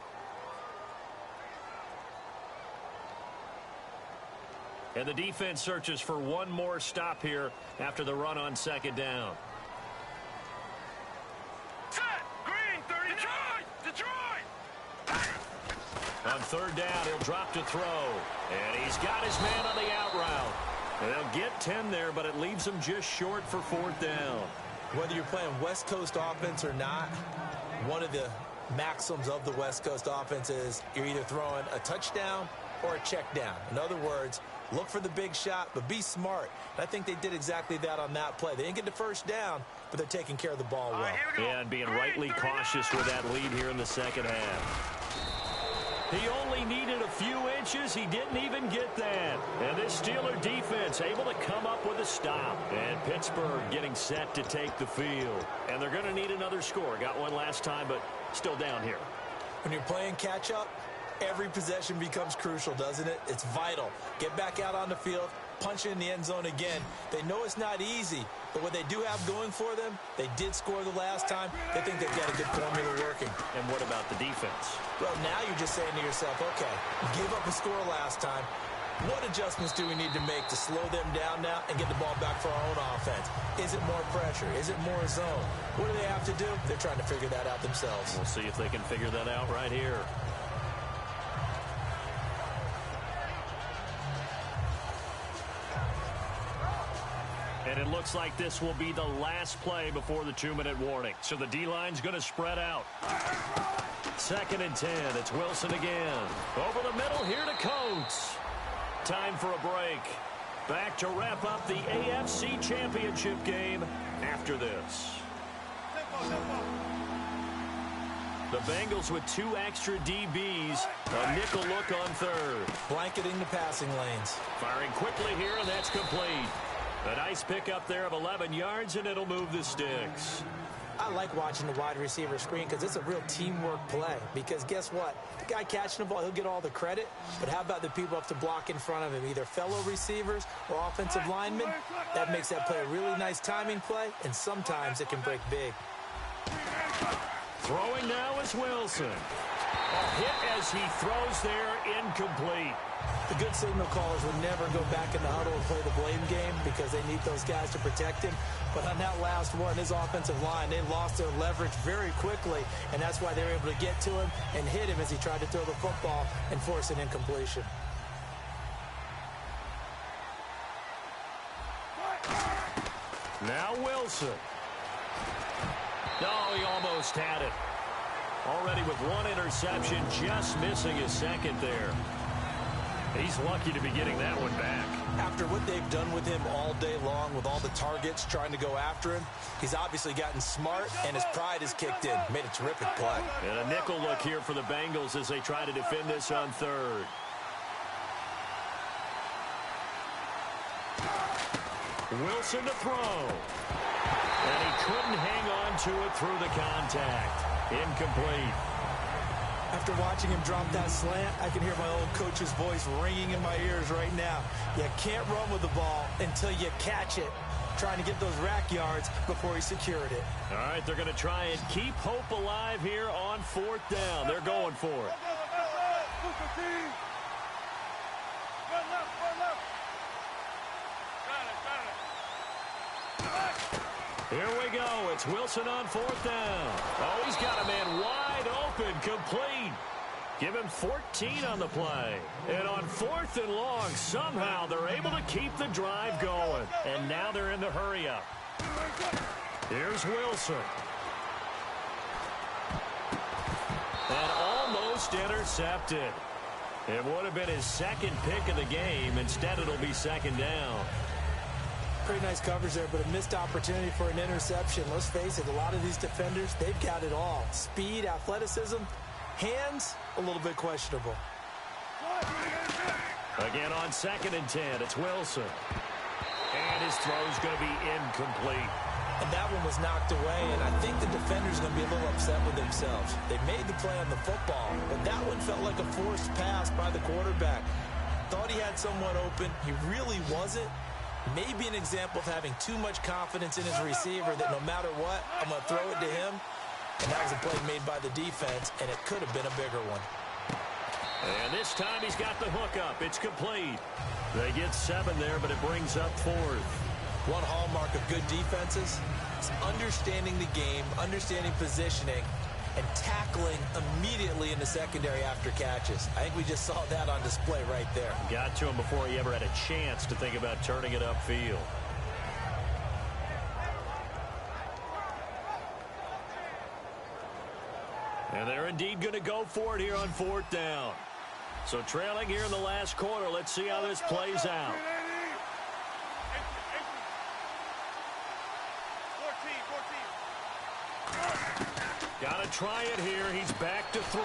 And the defense searches for one more stop here after the run on second down. Set! Green, 30. Detroit! On third down, he'll drop to throw. And he's got his man on the out route. They'll get 10 there, but it leaves them just short for fourth down. Whether you're playing West Coast offense or not, one of the maxims of the West Coast offense is you're either throwing a touchdown or a check down. In other words, look for the big shot, but be smart. And I think they did exactly that on that play. They didn't get the first down, but they're taking care of the ball well. Yeah, and being rightly cautious with that lead here in the second half. He only needed a few inches. He didn't even get that. And this Steeler defense able to come up with a stop. And Pittsburgh getting set to take the field. And they're going to need another score. Got one last time, but still down here. When you're playing catch-up, every possession becomes crucial, doesn't it? It's vital. Get back out on the field, punch it in the end zone again. They know it's not easy, but what they do have going for them, they did score the last time. They think they've got a good formula working. And what about the defense? Well, now you're just saying to yourself, okay, give up a score last time. What adjustments do we need to make to slow them down now and get the ball back for our own offense? Is it more pressure? Is it more zone? What do they have to do? They're trying to figure that out themselves. We'll see if they can figure that out right here. And it looks like this will be the last play before the 2-minute warning. So the D-line's going to spread out. Second and 10. It's Wilson again. Over the middle here to Coates. Time for a break. Back to wrap up the AFC Championship game after this. The Bengals with 2 extra DBs. A nickel look on third. Blanketing the passing lanes. Firing quickly here, and that's complete. A nice pickup there of 11 yards, and it'll move the sticks. I like watching the wide receiver screen because it's a real teamwork play. Because guess what? The guy catching the ball, he'll get all the credit. But how about the people up to block in front of him, either fellow receivers or offensive linemen? That makes that play a really nice timing play, and sometimes it can break big. Throwing now is Wilson. A hit as he throws there, incomplete. The good signal callers would never go back in the huddle and play the blame game because they need those guys to protect him. But on that last one, his offensive line, they lost their leverage very quickly, and that's why they were able to get to him and hit him as he tried to throw the football and force an incompletion. Now Wilson. No, he almost had it. Already with one interception, just missing his second there. He's lucky to be getting that one back. After what they've done with him all day long with all the targets trying to go after him, he's obviously gotten smart, and his pride has kicked in. Made a terrific play. And a nickel look here for the Bengals as they try to defend this on third. Wilson to throw. And he couldn't hang on to it through the contact. Incomplete. After watching him drop that slant, I can hear my old coach's voice ringing in my ears right now. You can't run with the ball until you catch it. Trying to get those rack yards before he secured it. All right, they're going to try and keep hope alive here on fourth down. They're going for it. Here we go. It's Wilson on fourth down. Oh, he's got a man wide open, complete. Give him 14 on the play. And on fourth and long, somehow they're able to keep the drive going. And now they're in the hurry up. Here's Wilson. And almost intercepted. It would have been his second pick of the game. Instead, it'll be second down. Pretty nice coverage there, but a missed opportunity for an interception. Let's face it, a lot of these defenders, they've got it all. Speed, athleticism, hands, a little bit questionable. Again on 2nd and 10, it's Wilson. And his throw's going to be incomplete. And that one was knocked away, and I think the defender's going to be a little upset with themselves. They made the play on the football, but that one felt like a forced pass by the quarterback. Thought he had someone open. He really wasn't. Maybe an example of having too much confidence in his receiver that no matter what, I'm going to throw it to him. And that was a play made by the defense, and it could have been a bigger one. And this time he's got the hook up. It's complete. They get 7 there, but it brings up 4th. One hallmark of good defenses is understanding the game, understanding positioning, and tackling immediately in the secondary after catches. I think we just saw that on display right there. Got to him before he ever had a chance to think about turning it upfield. And they're indeed going to go for it here on 4th down. So trailing here in the last quarter, let's see how this plays out. Got to try it here. He's back to throw.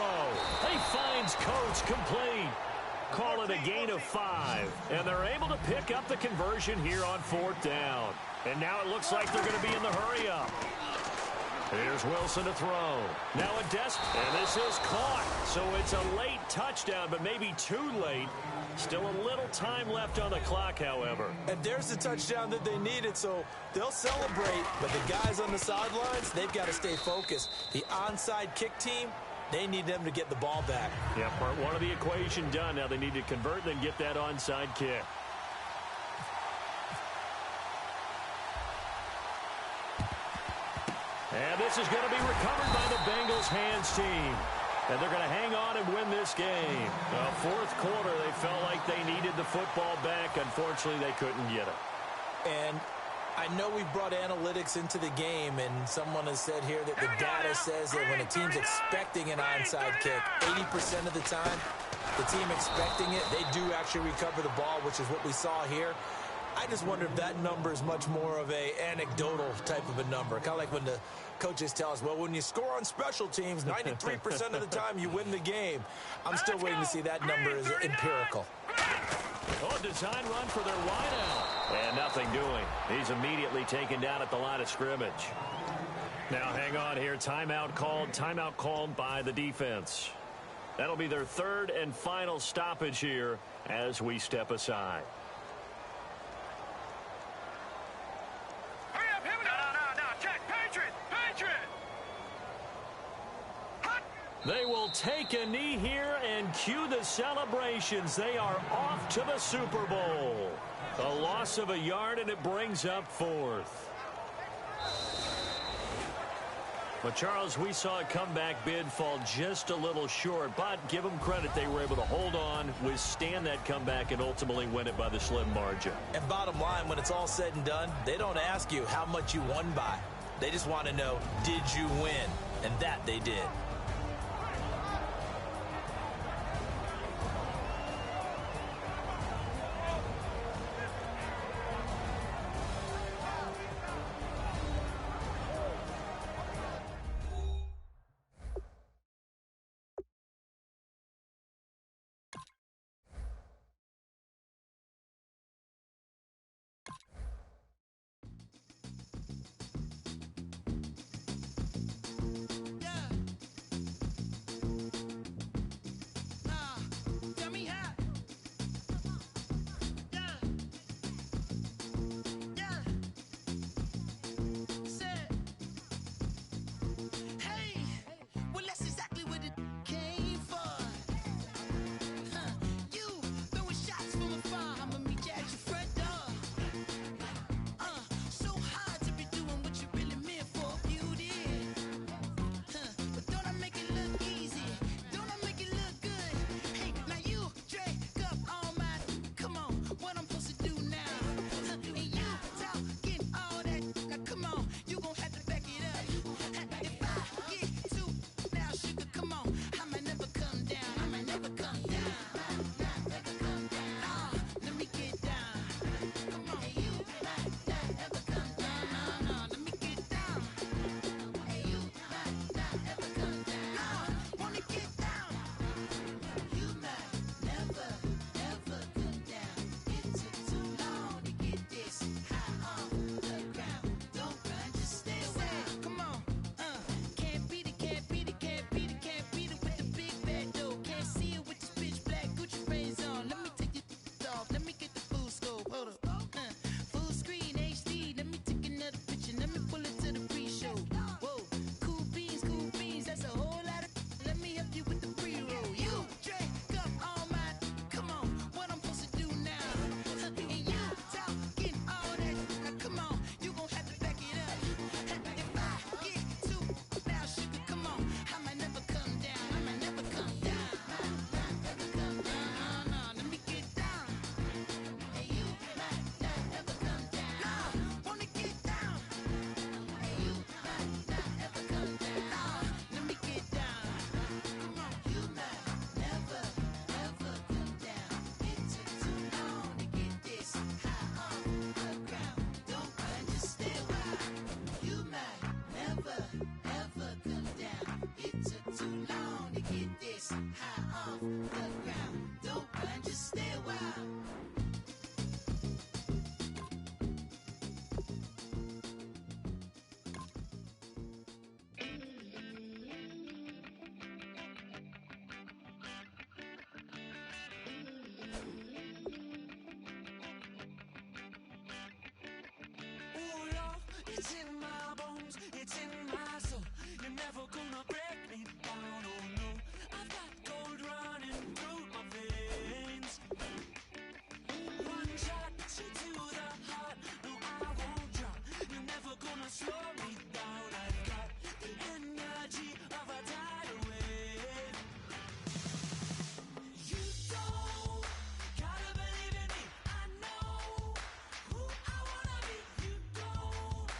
He finds Coates complete. Call it a gain of 5. And they're able to pick up the conversion here on 4th down. And now it looks like they're going to be in the hurry up. Here's Wilson to throw. Now a and this is caught. So it's a late touchdown, but maybe too late. Still a little time left on the clock, however. And there's the touchdown that they needed, so they'll celebrate. But the guys on the sidelines, they've got to stay focused. The onside kick team, they need them to get the ball back. Yeah, part one of the equation done. Now they need to convert and then get that onside kick. And this is going to be recovered by the Bengals hands team. And they're going to hang on and win this game. Fourth quarter, they felt like they needed the football back. Unfortunately, they couldn't get it. And I know we brought analytics into the game, and someone has said here that the data says that when a team's expecting an onside kick, 80% of the time, the team expecting it, they do actually recover the ball, which is what we saw here. I just wonder if that number is much more of a anecdotal type of a number. Kind of like when the coaches tell us, well, when you score on special teams, 93% of the time you win the game. I'm still waiting to see that number is empirical. Oh, design run for their wideout. And nothing doing. He's immediately taken down at the line of scrimmage. Now hang on here. Timeout called by the defense. That'll be their third and final stoppage here as we step aside. Hurry up, hit me! No, check, Patriot! They will take a knee here and cue the celebrations. They are off to the Super Bowl. A loss of a yard, and it brings up fourth. But, Charles, we saw a comeback bid fall just a little short, but give them credit. They were able to hold on, withstand that comeback, and ultimately win it by the slim margin. And bottom line, when it's all said and done, they don't ask you how much you won by. They just want to know, did you win? And that they did. It's in my bones, it's in my soul. You're never gonna break me down, oh no. I've got gold running through my veins. One shot, straight to the heart. No, I won't drop. You're never gonna slow me down. I've got the energy of a tidal wave. You don't gotta believe in me. I know who I wanna be. You don't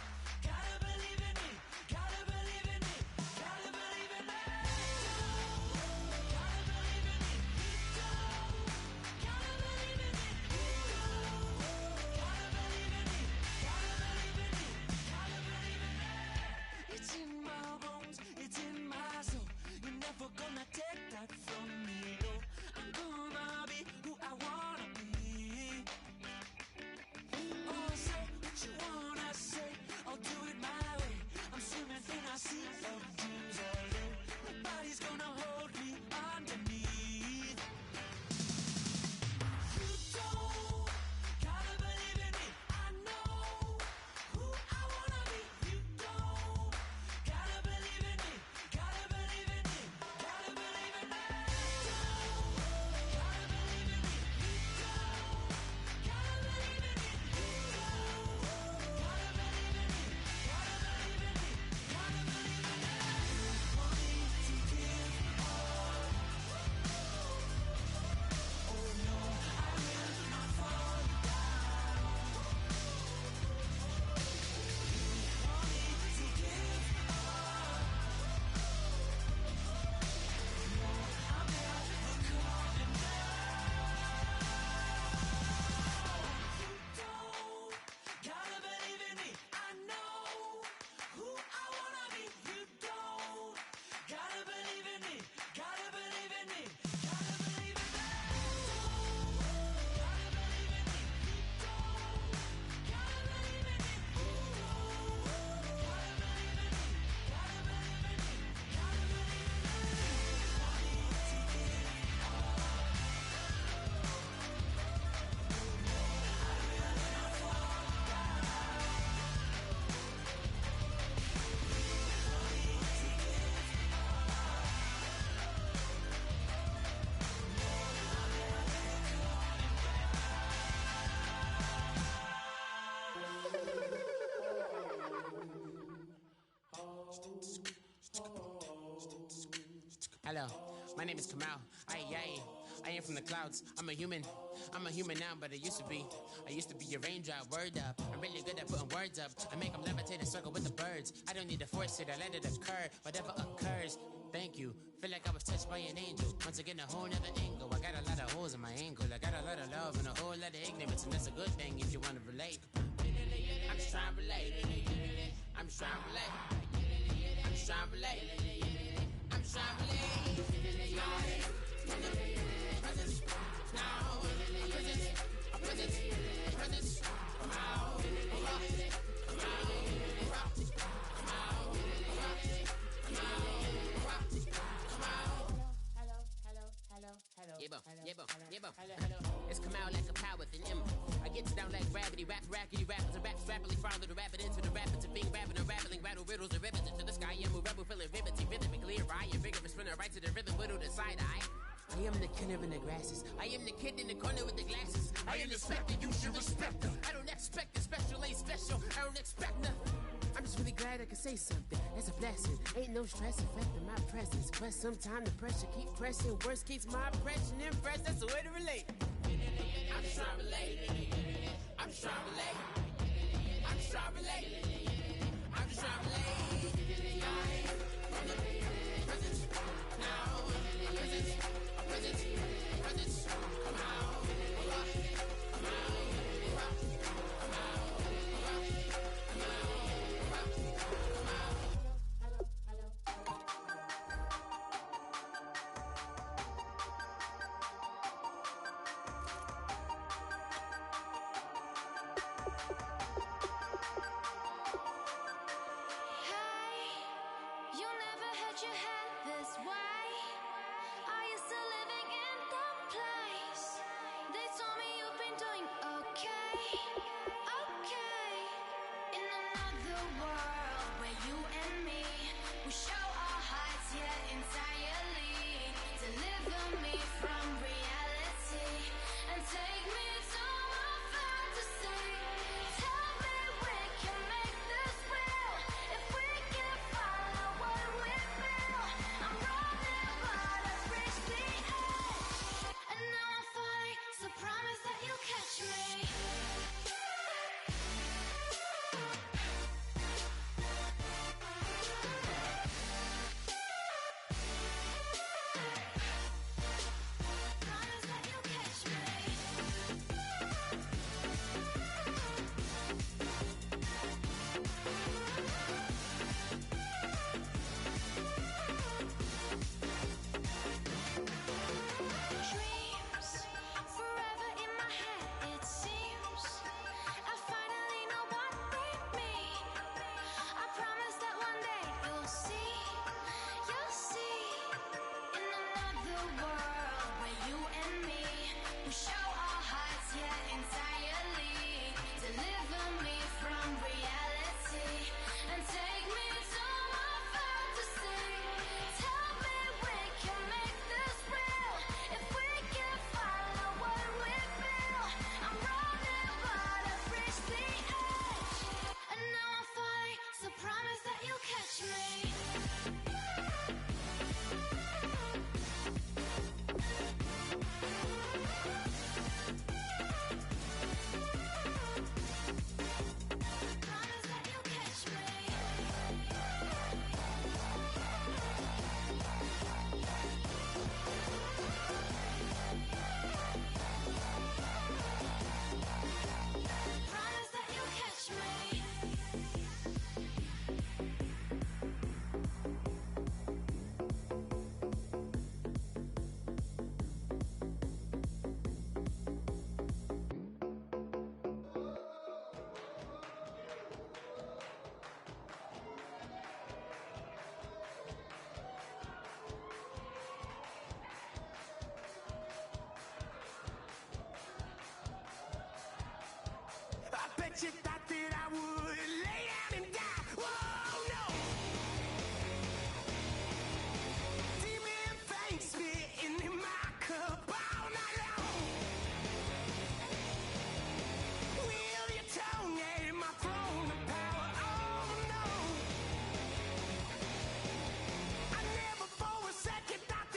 Hello, my name is Kamal. I am from the clouds. I'm a human now, but I used to be a raindrop. Word up, I'm really good at putting words up. I make them levitate and circle with the birds. I don't need to force it, I let it occur. Whatever occurs, thank you. Feel like I was touched by an angel. Once again, a whole nother angle. I got a lot of holes in my ankle. I got a lot of love and a whole lot of ignorance, and that's a good thing if you want to relate. I'm just trying to relate. I'm just trying to relate. I'm just trying to relate. I'm just trying to relate. Presence, now, presence, come out, It's come out like a power within him. I get down like gravity, rackety rappers and raps rapidly follow the rapid into the rapids of being rapping and rattling, rattle riddles and rivets into the sky. I'm a rebel feeling rhythmically right and vigorous, spinner right to the rhythm, widow to side eye. I am the killer in the grasses. I am the kid in the corner with the glasses. I am the specter, you should respect them. I don't expect the special, ain't special. I don't expect nothing. I'm just really glad I can say something. That's a blessing. Ain't no stress affecting my presence. But sometimes the pressure keep pressing. Worst keeps my impression impressed. That's the way to relate. I'm just trying to relate. I'm just trying to relate. I'm just trying to relate. I'm just trying to relate. Presence, now, presence, come out. You thought that I would lay down and die. Whoa, no. Demon things spitting in my cup all night long. Will your tongue at my throne of power? Oh, no. I never for a second thought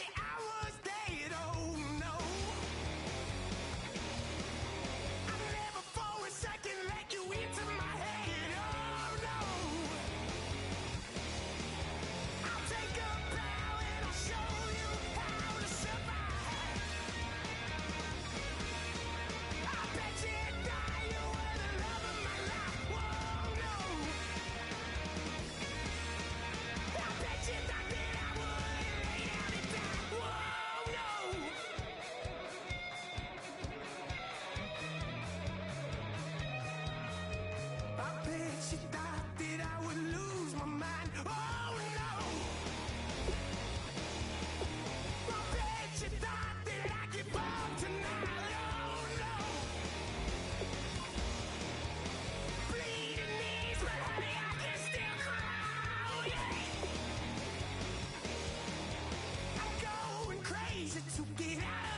to get out of